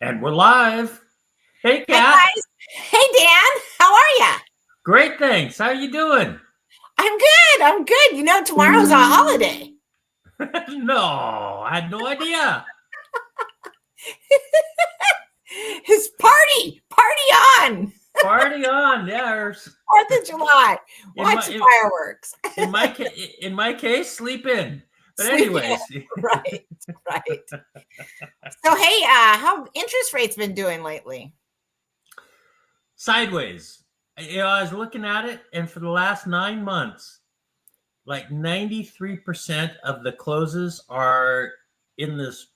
And we're live. Hey, Hi Kat. guys. Hey Dan, how are ya? Great, thanks. How you doing? I'm good. I'm good. You know, tomorrow's a holiday. No, I had no idea. It's party on. Party on, yeah. 4th of July. Watch the fireworks. In my case, sleep in. But Sleep anyways, in. Right. So hey, how interest rates been doing lately? sideways. I was looking at it, and for the last 9 months, like 93% of the closes are in this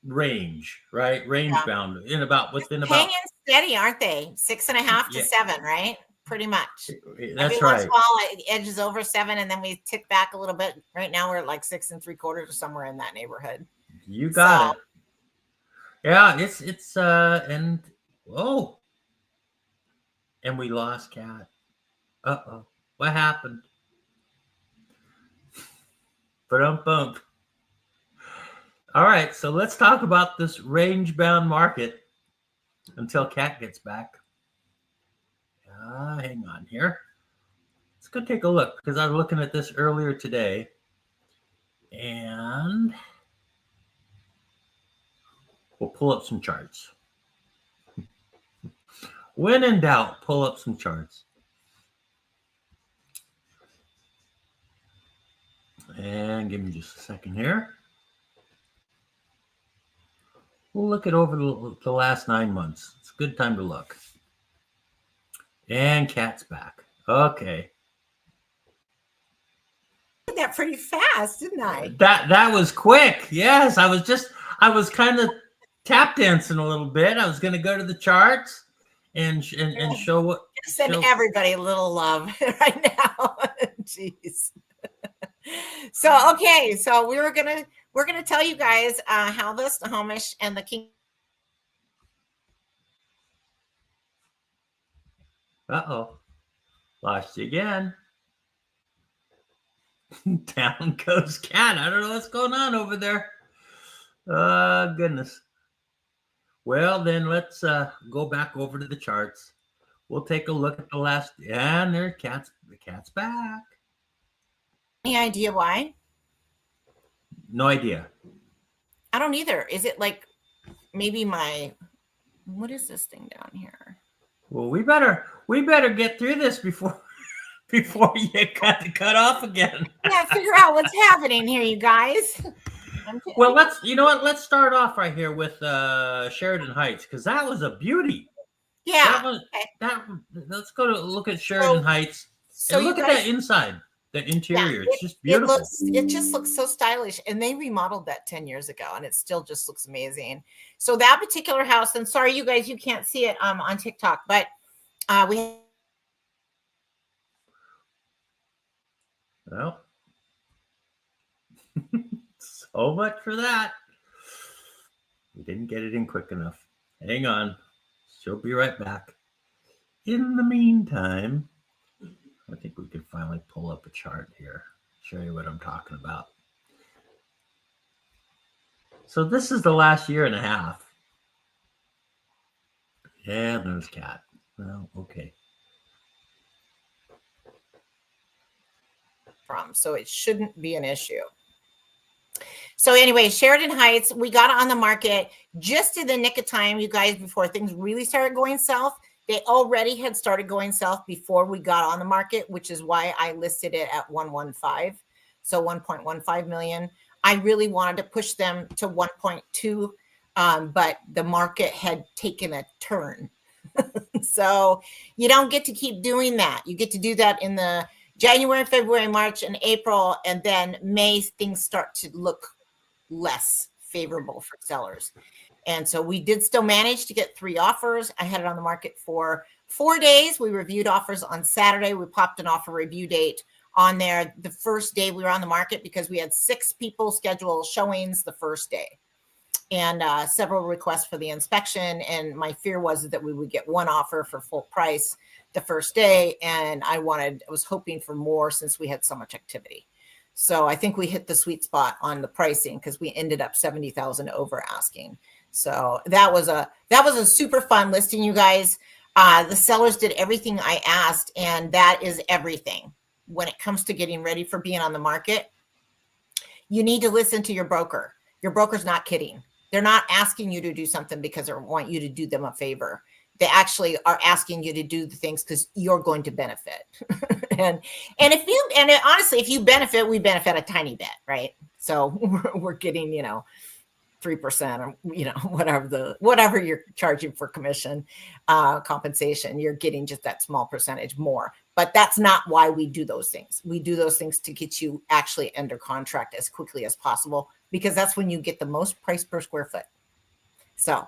range, right? Range bound in about within Hanging about steady, aren't they? 6.5 to yeah, 7, right? Pretty much. Every that's once in right. a while, it edges over 7, and then we tick back a little bit. Right now, we're at like 6.75 or somewhere in that neighborhood. You got So it. Yeah, it's and oh, and we lost Cat. Uh-oh. What happened? Bump. All right, so let's talk about this range-bound market until Cat gets back. Hang on here. Let's go take a look because I was looking at this earlier today, and we'll pull up some charts. When in doubt, pull up some charts. And give me just a second here. We'll look at over the last 9 months. It's a good time to look. And Cat's back. Okay. I did that pretty fast, didn't I? That was quick. Yes, I was kind of tap dancing a little bit. I was going to go to the charts and show what. Send everybody a little love right now. Jeez. So okay, so we're gonna tell you guys how the Snohomish and the King. Uh-oh. Lost you again. Down goes Cat. I don't know what's going on over there. Goodness. Well, then let's go back over to the charts. We'll take a look at the last. And the Cat's back. Any idea why? No idea. I don't either. Is it like maybe what is this thing down here? Well, we better get through this before you cut off again. Yeah, figure out what's happening here, you guys. Well, let's start off right here with Sheridan Heights because that was a beauty. Yeah. Let's go to look at Sheridan Heights and look at that inside. The interior, it's just beautiful. It just looks so stylish, and they remodeled that 10 years ago, and it still just looks amazing. So that particular house, and sorry, you guys, you can't see it on TikTok, but we. Well, so much for that. We didn't get it in quick enough. Hang on, she'll be right back. In the meantime, I think we could finally pull up a chart here, show you what I'm talking about. So this is the last year and a half. Yeah, there's Cat. Well, okay. So it shouldn't be an issue. So anyway, Sheridan Heights, we got on the market just in the nick of time, you guys, before things really started going south. They already had started going south before we got on the market, which is why I listed it at 115. So 1.15 million. I really wanted to push them to 1.2, but the market had taken a turn. So you don't get to keep doing that. You get to do that in the January, February, March, and April, and then May, things start to look less favorable for sellers. And so we did still manage to get 3 offers. I had it on the market for 4 days. We reviewed offers on Saturday. We popped an offer review date on there the first day we were on the market because we had 6 people schedule showings the first day and several requests for the inspection. And my fear was that we would get 1 offer for full price the first day. And I was hoping for more since we had so much activity. So I think we hit the sweet spot on the pricing because we ended up 70,000 over asking. So that was a super fun listing, you guys. The sellers did everything I asked, and that is everything. When it comes to getting ready for being on the market, you need to listen to your broker. Your broker's not kidding. They're not asking you to do something because they want you to do them a favor. They actually are asking you to do the things because you're going to benefit. and honestly, if you benefit, we benefit a tiny bit, right? So we're getting, 3% or whatever you're charging for commission compensation, you're getting just that small percentage more. But that's not why we do those things. We do those things to get you actually under contract as quickly as possible, because that's when you get the most price per square foot. So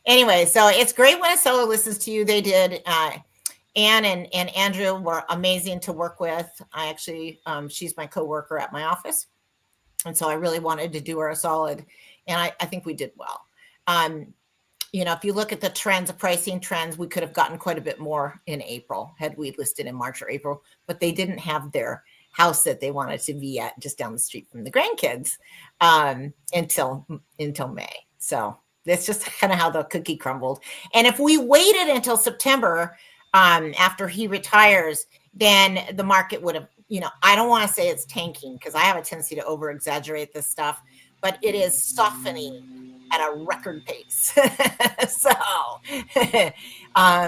anyway, so it's great when a seller listens to you. They did. Anne and Andrew were amazing to work with. I actually, she's my coworker at my office. And so I really wanted to do her a solid. And I think we did well. If you look at the trends, the pricing trends, we could have gotten quite a bit more in April had we listed in March or April, but they didn't have their house that they wanted to be at just down the street from the grandkids until May. So that's just kind of how the cookie crumbled. And if we waited until September after he retires, then the market would have, I don't want to say it's tanking because I have a tendency to over exaggerate this stuff, but it is softening at a record pace. So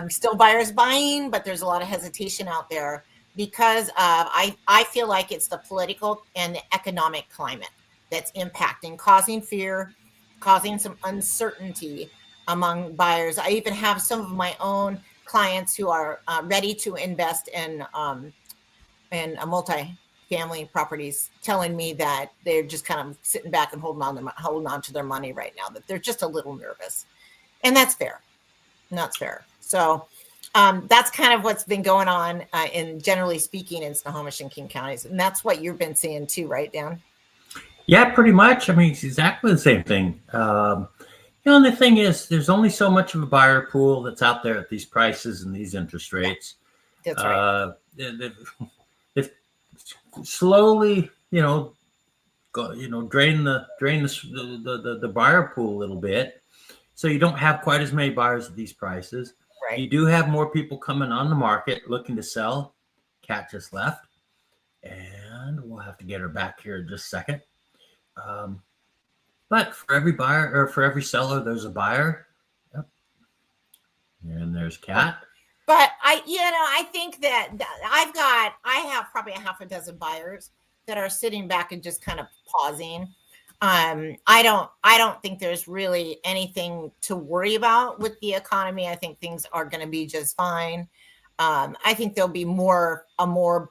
still buyers buying, but there's a lot of hesitation out there because I feel like it's the political and the economic climate that's impacting, causing fear, causing some uncertainty among buyers. I even have some of my own clients who are ready to invest in a multi-family properties telling me that they're just kind of sitting back and holding on to their money right now, that they're just a little nervous. And that's fair. That's fair. So that's kind of what's been going on in generally speaking in Snohomish and King counties. And that's what you've been seeing too, right, Dan? Yeah, pretty much. I mean, it's exactly the same thing. The thing is, there's only so much of a buyer pool that's out there at these prices and these interest rates. That's right. They've slowly, drain the buyer pool a little bit, so you don't have quite as many buyers at these prices. Right. You do have more people coming on the market looking to sell. Kat just left, and we'll have to get her back here in just a second. But for every buyer or for every seller, there's a buyer. Yep. And there's Kat. But I think that I have probably a half a dozen buyers that are sitting back and just kind of pausing. I don't think there's really anything to worry about with the economy. I think things are going to be just fine. I think there'll be a more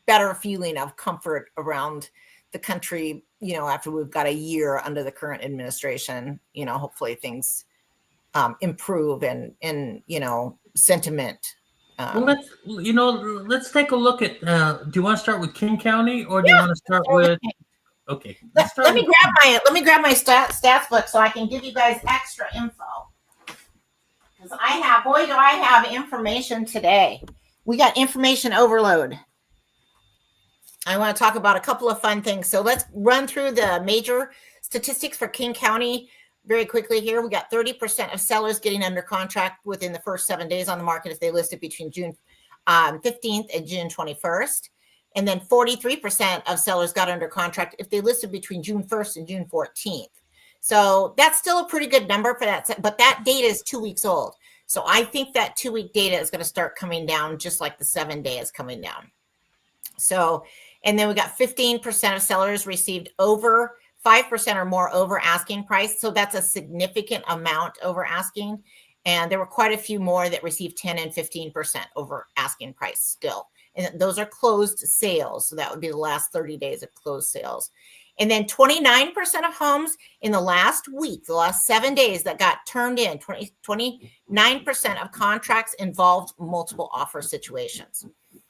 better feeling of comfort around the country, after we've got a year under the current administration. Hopefully things improve and sentiment. Well, let's take a look at. Do you want to start with King County, or do you want to start with? Okay, let me grab my stats book so I can give you guys extra info. Because do I have information today. We got information overload. I want to talk about a couple of fun things. So let's run through the major statistics for King County very quickly here. We got 30% of sellers getting under contract within the first 7 days on the market if they listed between June 15th and June 21st. And then 43% of sellers got under contract if they listed between June 1st and June 14th. So that's still a pretty good number for that. But that data is 2 weeks old. So I think that 2-week data is going to start coming down just like the 7-day is coming down. So, and then we got 15% of sellers received over 5% or more over asking price. So that's a significant amount over asking. And there were quite a few more that received 10 and 15% over asking price still. And those are closed sales. So that would be the last 30 days of closed sales. And then 29% of homes in the last week, the last 7 days that got turned in, 29% of contracts involved multiple offer situations.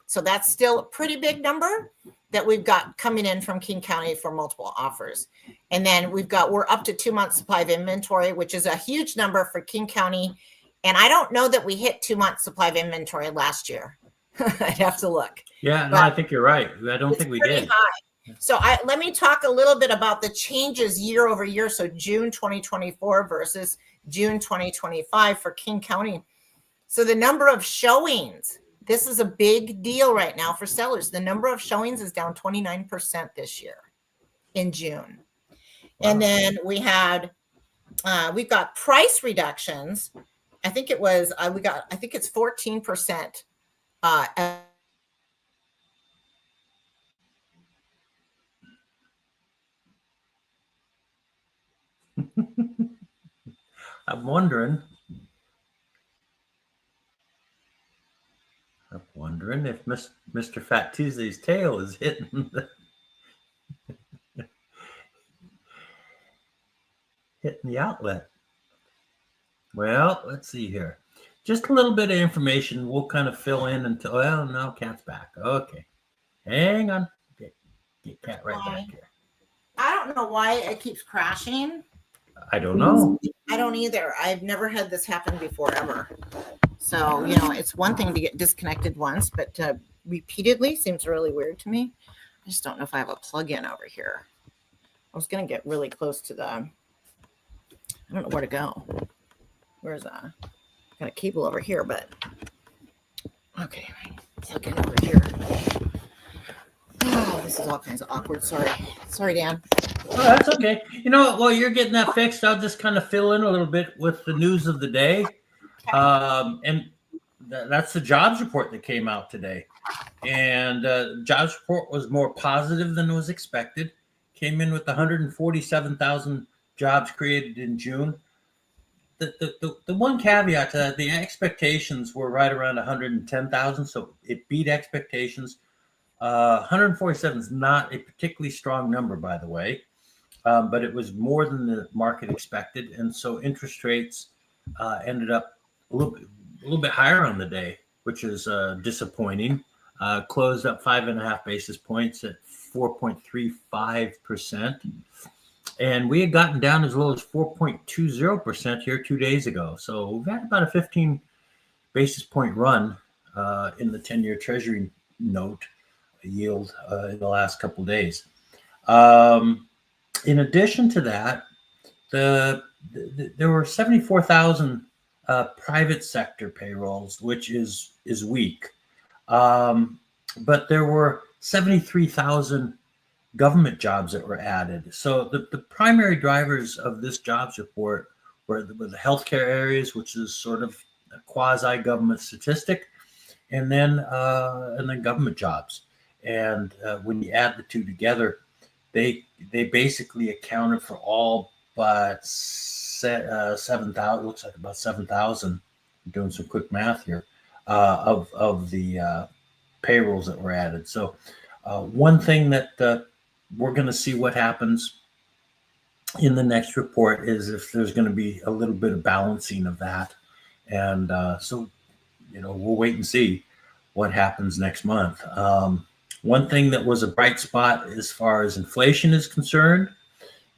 So that's still a pretty big number that we've got coming in from King County for multiple offers. And then we're up to 2 months supply of inventory, which is a huge number for King County. And I don't know that we hit 2 months supply of inventory last year. I'd have to look. Yeah, no, I think you're right. I don't think we did. High. So let me talk a little bit about the changes year over year. So June 2024 versus June 2025 for King County. So the number of showings, this is a big deal right now for sellers. The number of showings is down 29% this year in June. Wow. And then we've got price reductions. I think it was, I think it's 14%. I'm wondering if Mr. Fat Tuesday's tail is hitting the outlet. Well, let's see here. Just a little bit of information. We'll kind of fill in until, well, no, Cat's back. Okay. Hang on. Get Cat right back here. I don't know why it keeps crashing. I don't know. I don't either. I've never had this happen before, ever. So, you know, it's one thing to get disconnected once, but repeatedly seems really weird to me. I just don't know if I have a plug-in over here. I was going to get really close to I don't know where to go. Where's got a cable over here, but okay, plug in over here. Oh, this is all kinds of awkward. Sorry, Dan. Oh, that's okay. You know, while you're getting that fixed, I'll just kind of fill in a little bit with the news of the day. Okay. And that's the jobs report that came out today. And jobs report was more positive than was expected. Came in with 147,000 jobs created in June. The one caveat to that, the expectations were right around 110,000, so it beat expectations. 147 is not a particularly strong number, by the way, but it was more than the market expected, and so interest rates ended up a little bit higher on the day, which is disappointing. Closed up 5.5 basis points at 4.35%. And we had gotten down as low as 4.20% here 2 days ago. So we've had about a 15 basis point run in the 10-year Treasury note yield in the last couple of days. In addition to that, there were 74,000 private sector payrolls, which is weak. But there were 73,000 government jobs that were added. So the primary drivers of this jobs report were the healthcare areas, which is sort of a quasi-government statistic, and then government jobs. And when you add the two together, they basically accounted for all but 7,000. Looks like about 7,000. I'm doing some quick math here of the payrolls that were added. So one thing that we're going to see what happens in the next report is if there's going to be a little bit of balancing of that. And so, you know, we'll wait and see what happens next month. One thing that was a bright spot as far as inflation is concerned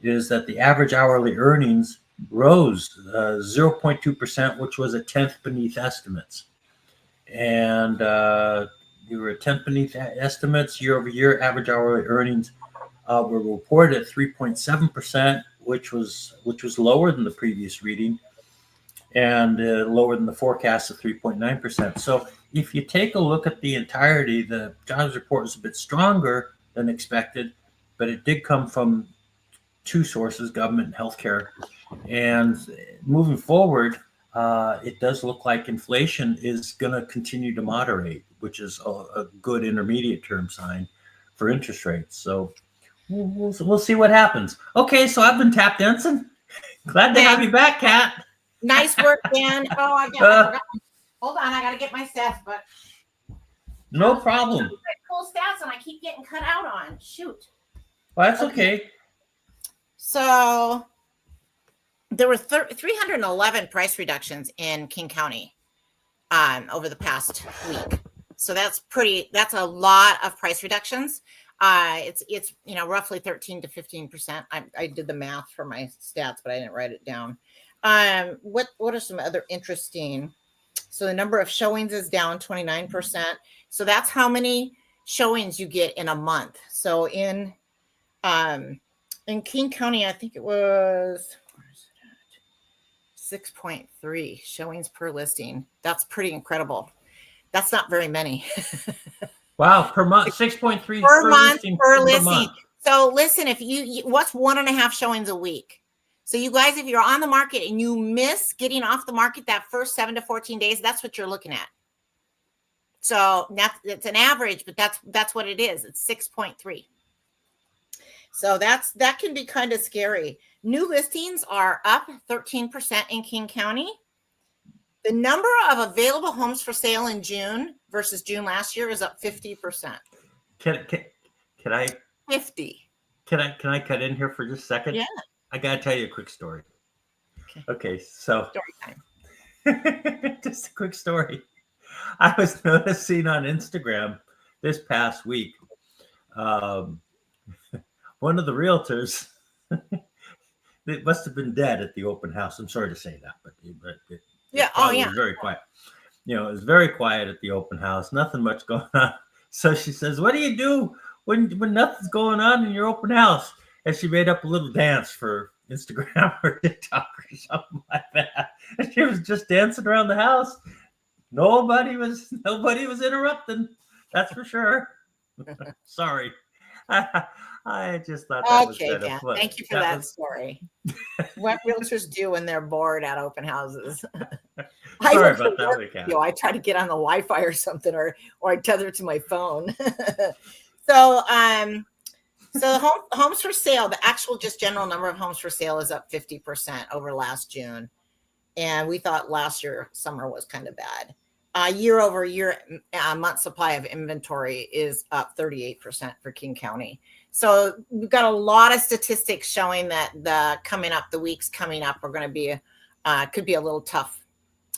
is that the average hourly earnings rose 0.2%, which was a tenth beneath estimates. And we were a tenth beneath estimates. Year over year, average hourly earnings were reported at 3.7%, which was lower than the previous reading, and lower than the forecast of 3.9%. So if you take a look at the entirety, the jobs report was a bit stronger than expected, but it did come from two sources, government and healthcare. And moving forward, it does look like inflation is going to continue to moderate, which is a good intermediate term sign for interest rates. So we'll see what happens. Okay, so I've been tap dancing. Glad to have you back, Kat. Nice work, Dan. Oh, hold on, I got to get my stats, but no problem. Cool stats, and I keep getting cut out on. Shoot. Well, that's okay. So there were 311 price reductions in King County over the past week. So that's a lot of price reductions. It's roughly 13 to 15%. I did the math for my stats, but I didn't write it down. What are some other interesting? So the number of showings is down 29%. So that's how many showings you get in a month. So in In King County, I think it was 6.3 showings per listing. That's pretty incredible. That's not very many. Wow, per month, 6.3 per month listing per per listing. month. So listen, if you what's 1.5 showings a week? So you guys, if you're on the market and you miss getting off the market that first 7 to 14 days, that's what you're looking at. So that's an average, but that's what it is. It's 6.3. So that can be kind of scary. New listings are up 13% in King County. The number of available homes for sale in June versus June last year is up 50%. Can I 50. Can I cut in here for just a second? Yeah. I gotta tell you a quick story. Okay, so story time. Just a quick story. I was noticing on Instagram this past week, one of the realtors, it must have been dead at the open house. I'm sorry to say that, but it was very quiet. It was very quiet at the open house. Nothing much going on. So she says, "What do you do when nothing's going on in your open house?" And she made up a little dance for Instagram or TikTok or something like that. And she was just dancing around the house. Nobody was interrupting. That's for sure. Sorry. I just thought that was kind of funny. Thank you for that story. What realtors do when they're bored at open houses. Sorry about that. I try to get on the Wi-Fi or something, or I tether to my phone. So homes for sale, the actual just general number of homes for sale is up 50% over last June. And we thought last year summer was kind of bad. Year over year, month supply of inventory is up 38% for King County. So we've got a lot of statistics showing that the weeks coming up are going to be, could be a little tough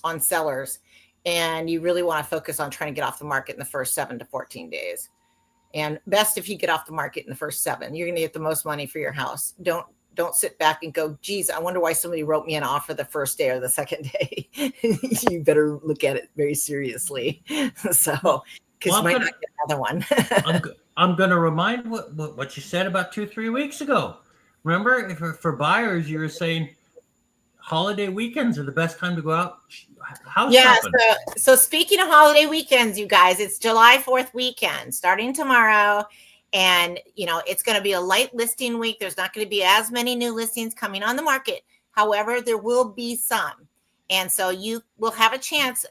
on sellers. And you really want to focus on trying to get off the market in the first 7 to 14 days. And best if you get off the market in the first 7, you're going to get the most money for your house. Don't sit back and go, geez, I wonder why somebody wrote me an offer the first day or the second day. You better look at it very seriously. So, because you might not get another one. I'm going to remind what you said about 2-3 weeks ago. Remember, for buyers, you were saying holiday weekends are the best time to go out house shopping. So speaking of holiday weekends, you guys, it's July 4th weekend starting tomorrow. And, it's going to be a light listing week. There's not going to be as many new listings coming on the market. However, there will be some. And so you will have a chance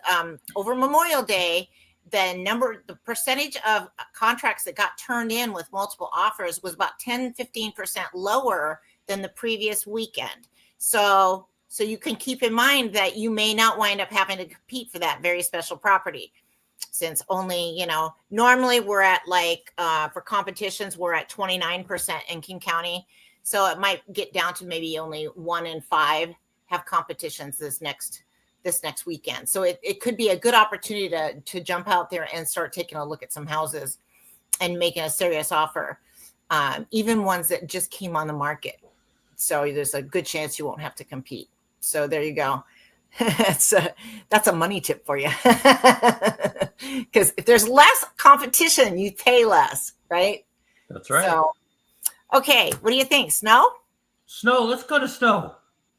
over Memorial Day. The percentage of contracts that got turned in with multiple offers was about 10-15% lower than the previous weekend. So you can keep in mind that you may not wind up having to compete for that very special property. Since only, normally we're at for competitions, we're at 29% in King County. So it might get down to maybe only 1 in 5 have competitions this next weekend. So it could be a good opportunity to jump out there and start taking a look at some houses and making a serious offer, even ones that just came on the market. So there's a good chance you won't have to compete. So there you go. That's a money tip for you. Because if there's less competition, you pay less, right? That's right. So, okay, what do you think? Snow? Let's go to snow.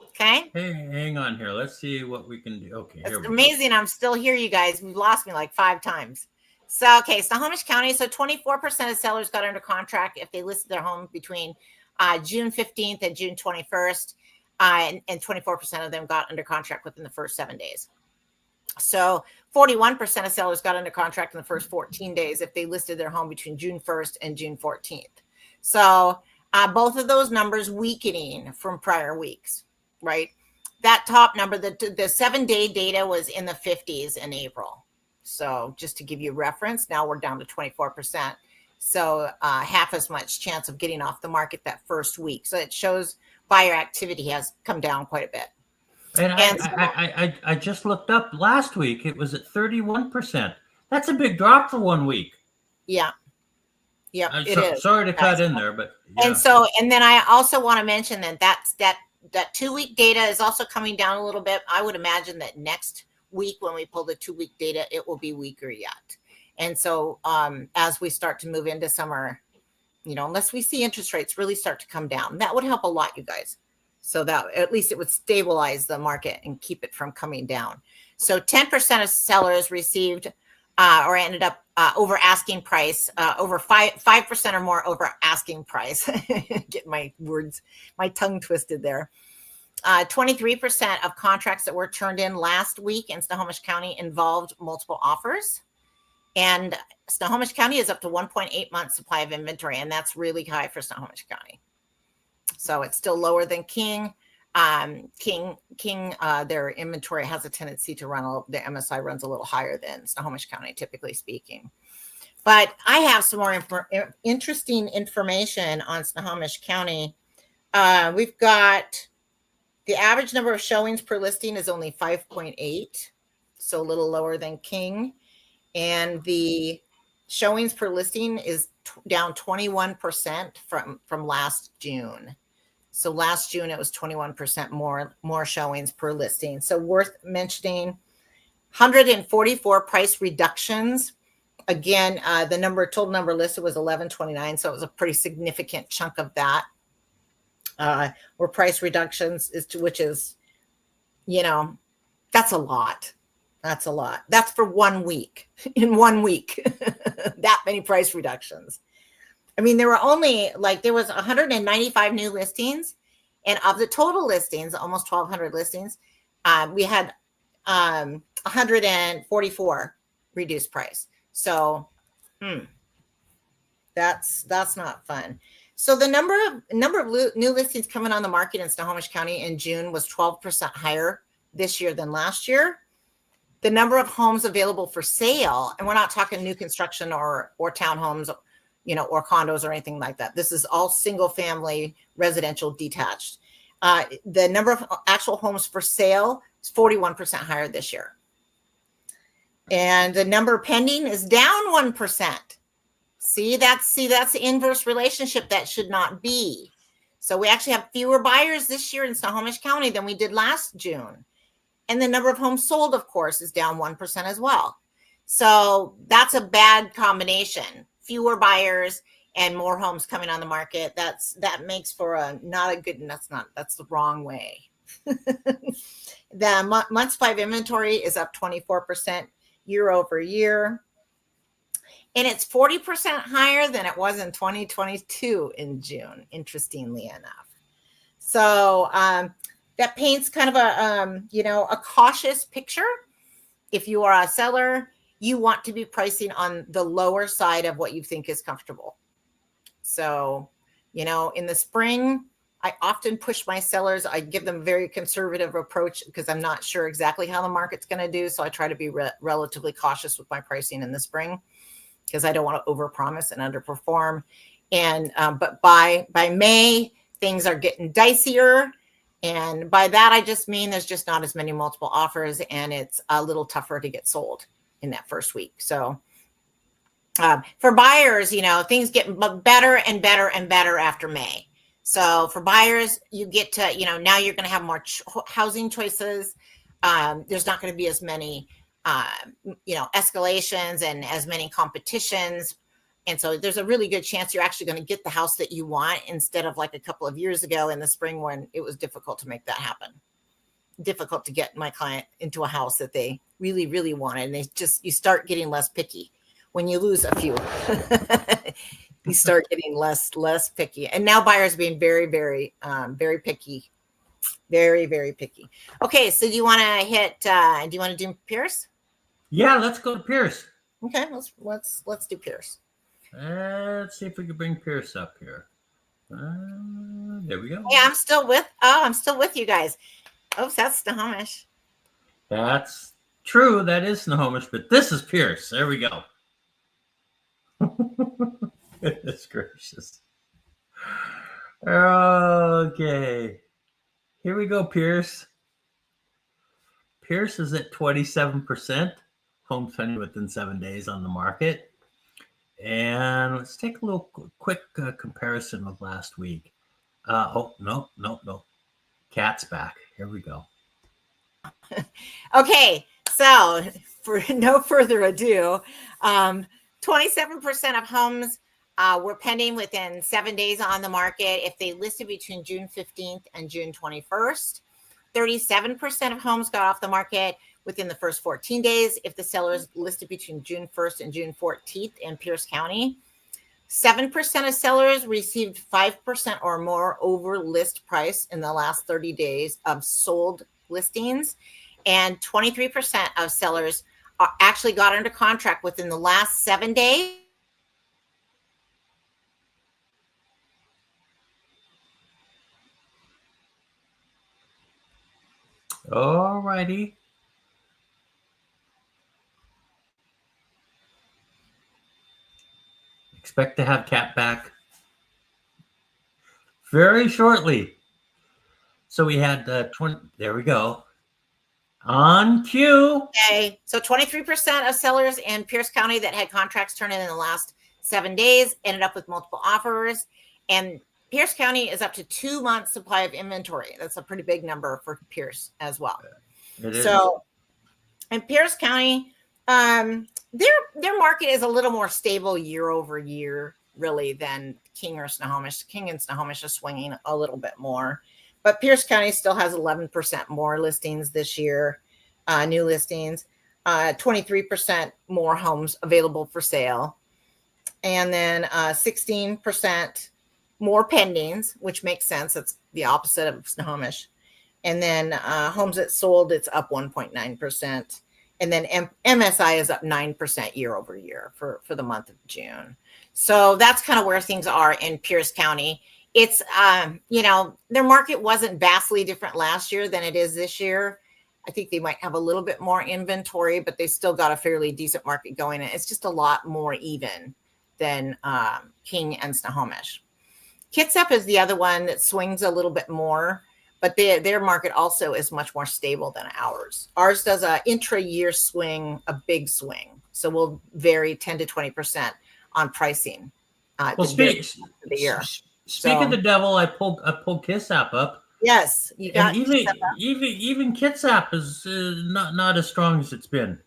Okay. Hey, hang on here. Let's see what we can do. Okay. It's amazing. I'm still here, you guys. You've lost me like 5 times. So, okay, Snohomish County. So 24% of sellers got under contract if they listed their home between June 15th and June 21st. And 24% of them got under contract within the first 7 days. So 41% of sellers got under contract in the first 14 days if they listed their home between June 1st and June 14th. So both of those numbers weakening from prior weeks, right? That top number, the 7-day data was in the 50s in April. So just to give you reference, now we're down to 24%. So half as much chance of getting off the market that first week. So it shows buyer activity has come down quite a bit. And I just looked up last week. It was at 31%. That's a big drop for 1 week. Yeah. Yep, it is. Sorry to cut in there, but yeah. And then I also want to mention that 2-week data is also coming down a little bit. I would imagine that next week when we pull the 2-week data, it will be weaker yet. And so as we start to move into summer, unless we see interest rates really start to come down. That would help a lot, you guys. So that at least it would stabilize the market and keep it from coming down. So 10% of sellers received or ended up over asking price, over 5% or more over asking price. Get my tongue twisted there. 23% of contracts that were turned in last week in Snohomish County involved multiple offers. And Snohomish County is up to 1.8 months supply of inventory, and that's really high for Snohomish County. So it's still lower than King. King, their inventory has a tendency to run, the MSI runs a little higher than Snohomish County, typically speaking. But I have some more interesting information on Snohomish County. We've got the average number of showings per listing is only 5.8, so a little lower than King. And the showings per listing is down 21% from last June. So last June, it was 21% more showings per listing. So worth mentioning, 144 price reductions. Again, the total number listed was 1129. So it was a pretty significant chunk of that. Where price reductions which is, that's a lot. That's a lot. That's for 1 week. In 1 week, that many price reductions. I mean, there was 195 new listings, and of the total listings, almost 1,200 listings, we had 144 reduced price. So, that's not fun. So the number of new listings coming on the market in Snohomish County in June was 12% higher this year than last year. The number of homes available for sale, and we're not talking new construction or townhomes, or condos or anything like that. This is all single family residential detached. The number of actual homes for sale is 41% higher this year. And the number pending is down 1%. See, that's the inverse relationship that should not be. So we actually have fewer buyers this year in Snohomish County than we did last June. And the number of homes sold, of course, is down 1% as well. So that's a bad combination. Fewer buyers and more homes coming on the market. That makes for that's the wrong way. The month supply of inventory is up 24% year over year. And it's 40% higher than it was in 2022 in June, interestingly enough. So that paints kind of a cautious picture. If you are a seller, you want to be pricing on the lower side of what you think is comfortable. So, in the spring, I often push my sellers. I give them a very conservative approach because I'm not sure exactly how the market's going to do. So I try to be relatively cautious with my pricing in the spring because I don't want to overpromise and underperform. And but by May, things are getting dicier. And by that, I just mean there's just not as many multiple offers, and it's a little tougher to get sold in that first week. So for buyers, things get better and better and better after May. So for buyers, you get to, now you're going to have more housing choices. There's not going to be as many, escalations and as many competitions. And so there's a really good chance you're actually going to get the house that you want instead of like a couple of years ago in the spring when it was difficult to make that happen. Difficult to get my client into a house that they really, really wanted. And you start getting less picky when you lose a few. You start getting less picky. And now buyers being very, very, very picky. Very, very picky. Okay, so do you want to do Pierce? Yeah, let's go to Pierce. Okay, let's do Pierce. Let's see if we can bring Pierce up here. There we go. Yeah, I'm still with you guys. Oh, that's Snohomish. That's true. That is Snohomish, but this is Pierce. There we go. Goodness gracious. Okay. Here we go, Pierce. Pierce is at 27%. Homes pending within 7 days on the market. And let's take a little quick comparison with last week. No. Cat's back. Here we go. Okay, so for no further ado, 27% of homes were pending within 7 days on the market if they listed between June 15th and June 21st. 37% of homes got off the market within the first 14 days if the sellers listed between June 1st and June 14th in Pierce County. 7% of sellers received 5% or more over list price in the last 30 days of sold listings. And 23% of sellers actually got under contract within the last 7 days. All righty. Expect to have Kat back very shortly. So we had 20. There we go. On cue. Okay, so 23% of sellers in Pierce County that had contracts turn in the last 7 days ended up with multiple offers. And Pierce County is up to 2 months supply of inventory. That's a pretty big number for Pierce as well. So in Pierce County, their market is a little more stable year over year, really, than King or Snohomish. King and Snohomish are swinging a little bit more. But Pierce County still has 11% more listings this year, new listings, 23% more homes available for sale, and then 16% more pendings, which makes sense. It's the opposite of Snohomish. And then homes that sold, it's up 1.9%. And then MSI is up 9% year over year for the month of June. So that's kind of where things are in Pierce County. It's, their market wasn't vastly different last year than it is this year. I think they might have a little bit more inventory, but they still got a fairly decent market going. And it's just a lot more even than King and Snohomish. Kitsap is the other one that swings a little bit more, but their market also is much more stable than ours. Ours does a intra-year swing, a big swing. So we'll vary 10 to 20% on pricing. Well, speaking of the devil, I pulled Kitsap up. Yes, you got even Kitsap is not as strong as it's been.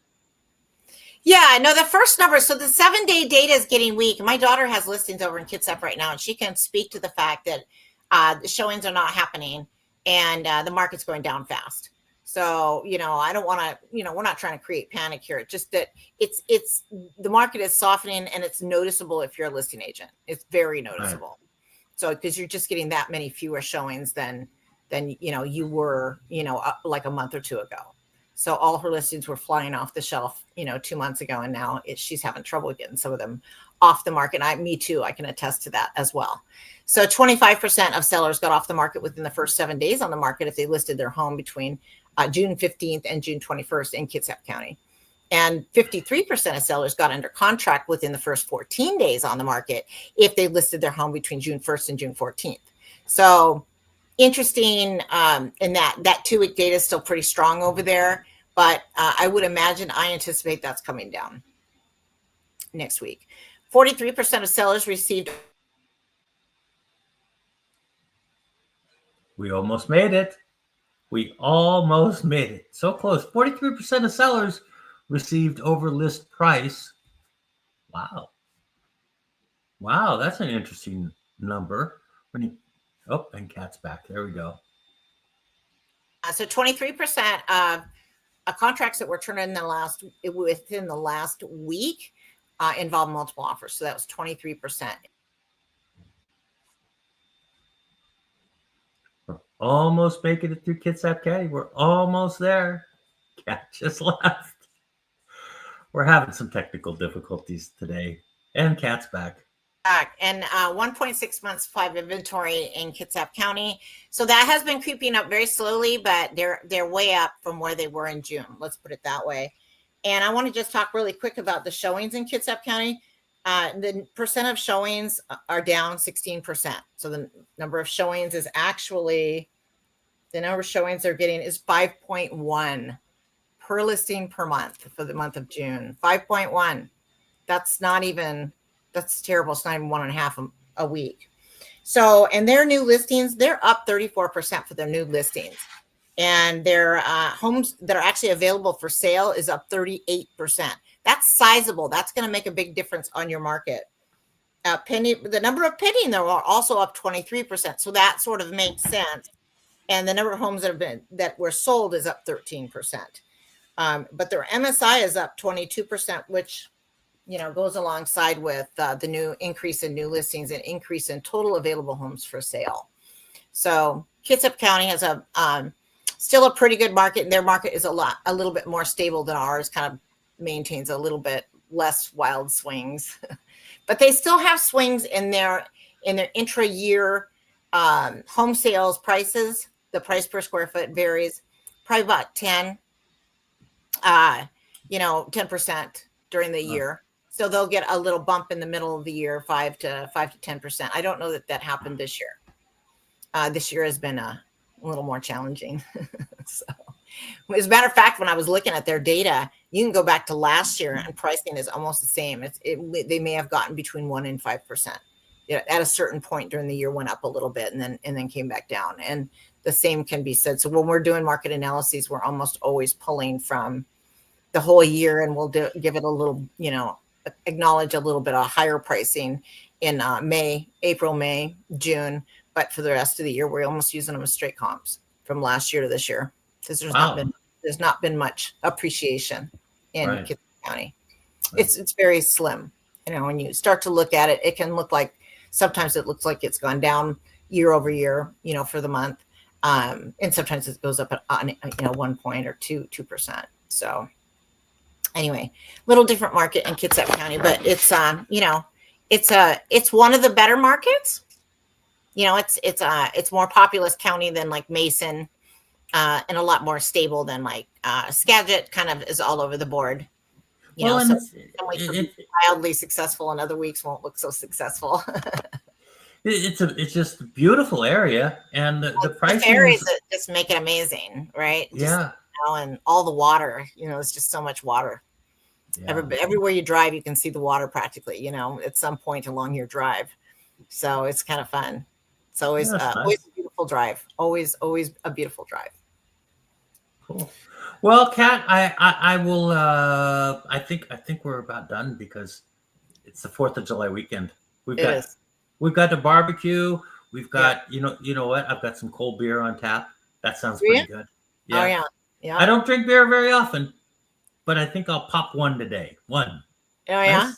Yeah, no, the first number. So the 7-day data is getting weak. My daughter has listings over in Kitsap right now, and she can speak to the fact that the showings are not happening and the market's going down fast. So, I don't want to, we're not trying to create panic here. It's just that it's the market is softening, and it's noticeable if you're a listing agent. It's very noticeable. Right. So, because you're just getting that many fewer showings than you were, like a month or two ago. So all her listings were flying off the shelf, 2 months ago. And now she's having trouble getting some of them off the market. Me too. I can attest to that as well. So 25% of sellers got off the market within the first 7 days on the market if they listed their home between June 15th and June 21st in Kitsap County. And 53% of sellers got under contract within the first 14 days on the market if they listed their home between June 1st and June 14th. So interesting in that 2-week data is still pretty strong over there, but I anticipate that's coming down next week. 43% of sellers received. We almost made it. So close. 43% of sellers received over list price. Wow, that's an interesting number. And Kat's back. There we go. So 23% of contracts that were turned in within the last week involved multiple offers. So that was 23%. We're almost making it through Kitsap County. We're almost there. Kat just left. We're having some technical difficulties today. And Kat's back. And 1.6 months supply of inventory in Kitsap County. So that has been creeping up very slowly, but they're way up from where they were in June. Let's put it that way. And I want to just talk really quick about the showings in Kitsap County. The percent of showings are down 16%. So the number of showings is actually, the number of showings they're getting is 5.1 per listing per month for the month of June. 5.1. That's terrible. It's not even 1.5 a week. So, and their new listings, they're up 34% for their new listings. And their homes that are actually available for sale is up 38%. That's sizable. That's going to make a big difference on your market. the number of pending though are also up 23%. So that sort of makes sense. And the number of homes that were sold is up 13%. But their MSI is up 22%, which goes alongside with the new increase in new listings and increase in total available homes for sale. So Kitsap County has still a pretty good market, and their market is a little bit more stable than ours. Kind of maintains a little bit less wild swings, but they still have swings in their intra-year home sales prices. The price per square foot varies probably about 10% during the year. So they'll get a little bump in the middle of the year, 5 to 10%. I don't know that happened this year. This year has been a little more challenging. So, as a matter of fact, when I was looking at their data, you can go back to last year and pricing is almost the same. They may have gotten between 1 and 5%. At a certain point during the year, went up a little bit and then came back down. And the same can be said. So when we're doing market analyses, we're almost always pulling from the whole year, and we'll give it a little, acknowledge a little bit of higher pricing in April, May, June. But for the rest of the year, we're almost using them as straight comps from last year to this year, because there's not been much appreciation in Kitsap County. Right. It's very slim. When you start to look at it, it can look like sometimes it looks like it's gone down year over year, for the month, and sometimes it goes up on 1 point or 2%. So anyway, little different market in Kitsap County, but it's it's one of the better markets. It's more populous county than like Mason, and a lot more stable than like Skagit. Kind of is all over the board. Some weeks will be wildly successful, and other weeks won't look so successful. It's just a beautiful area, and the pricing areas that just make it amazing, right? Yeah. And all the water, it's just so much water. Yeah. Everywhere you drive, you can see the water practically, at some point along your drive. So it's kind of fun. It's always nice. Always a beautiful drive. Always a beautiful drive. Cool. Well, Kat, I will. I think we're about done because it's the 4th of July weekend. We've got the barbecue. We've got you know what? I've got some cold beer on tap. That sounds pretty good. Yeah. Oh yeah. Yeah. I don't drink beer very often, but I think I'll pop one today. One. Oh yeah.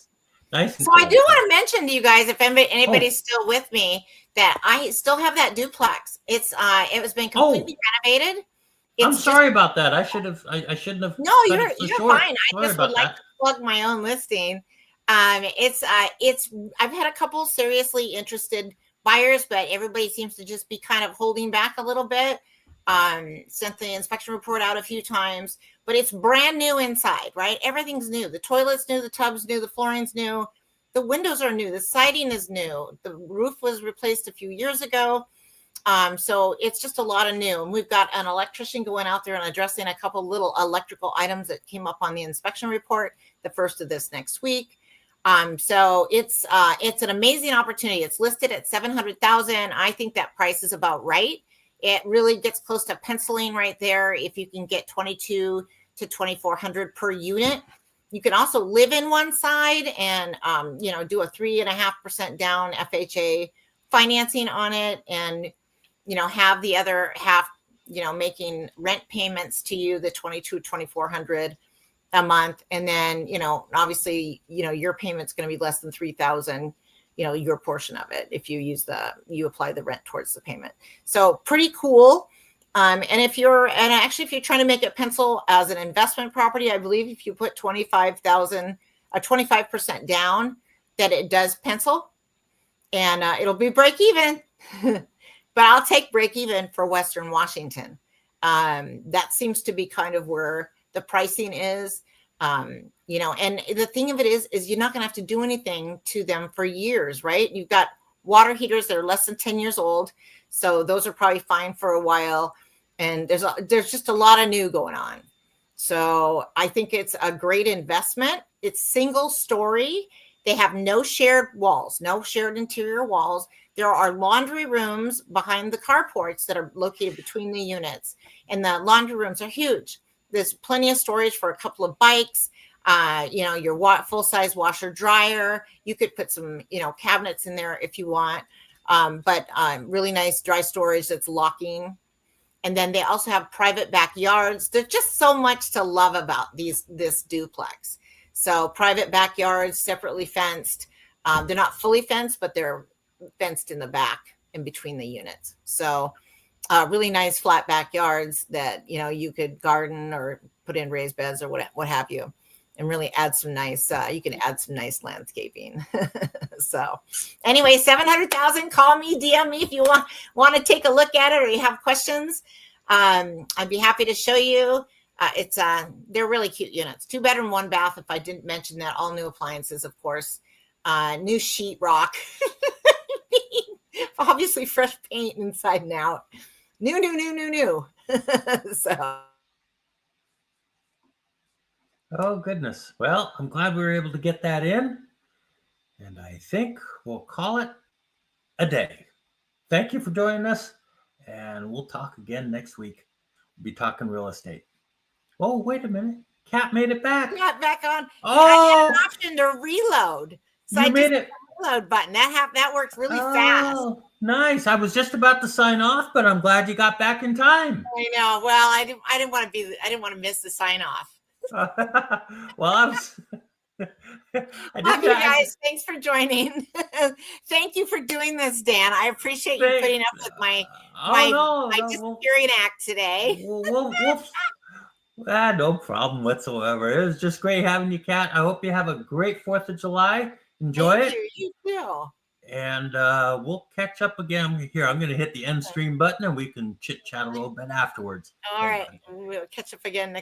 Nice. So I do want to mention to you guys, if anybody's still with me, that I still have that duplex. It was been completely renovated. I'm sorry about that. I shouldn't have. No, you're fine. I just would like to plug my own listing. I've had a couple seriously interested buyers, but everybody seems to just be kind of holding back a little bit. Sent the inspection report out a few times, but it's brand new inside, right? Everything's new. The toilet's new, the tub's new, the flooring's new, the windows are new, the siding is new, the roof was replaced a few years ago. So it's just a lot of new. And we've got an electrician going out there and addressing a couple little electrical items that came up on the inspection report, the first of this next week. So it's an amazing opportunity. It's listed at $700,000. I think that price is about right. It really gets close to penciling right there. If you can get $2,200 to $2,400 per unit, you can also live in one side and, do a 3.5% down FHA financing on it, and, have the other half, making rent payments to you, the $2,200, $2,400 a month. And then, obviously, your payment's going to be less than $3,000. Your portion of it if you apply the rent towards the payment. So pretty cool. And if you're trying to make it pencil as an investment property, I believe if you put 25% down, that it does pencil, and it'll be break even. But I'll take break even for Western Washington. That seems to be kind of where the pricing is. And the thing of it is you're not going to have to do anything to them for years, right? You've got water heaters that are less than 10 years old. So those are probably fine for a while. And there's just a lot of new going on. So I think it's a great investment. It's single story. They have no shared walls, no shared interior walls. There are laundry rooms behind the carports that are located between the units. And the laundry rooms are huge. There's plenty of storage for a couple of bikes. your full-size washer dryer. You could put some, cabinets in there if you want. But really nice dry storage that's locking. And then they also have private backyards. There's just so much to love about this duplex. So private backyards, separately fenced. They're not fully fenced, but they're fenced in the back in between the units. So really nice flat backyards that, you could garden or put in raised beds or what have you, and really add some nice, you can add some nice landscaping. So anyway, 700,000, call me, DM me if you want to take a look at it or you have questions. I'd be happy to show you. They're really cute units. 2-bedroom, 1 bath. If I didn't mention that, all new appliances, of course, new sheetrock, obviously fresh paint inside and out. New. So. Oh, goodness. Well, I'm glad we were able to get that in. And I think we'll call it a day. Thank you for joining us. And we'll talk again next week. We'll be talking real estate. Oh, wait a minute. Kat made it back. Got back on. Oh, I had an option to reload. So you I made just it. reload button. That worked really fast. Oh, nice. I was just about to sign off, but I'm glad you got back in time. I know. Well, I didn't want to miss the sign off. Well, I Love you guys. Thanks for joining. Thank you for doing this, Dan. I appreciate you putting up with my disappearing act today. No problem whatsoever. It was just great having you, Kat. I hope you have a great 4th of July. Enjoy it. You too. And we'll catch up again here. I'm going to hit the end stream button and we can chit chat a little bit afterwards. All right. We'll catch up again next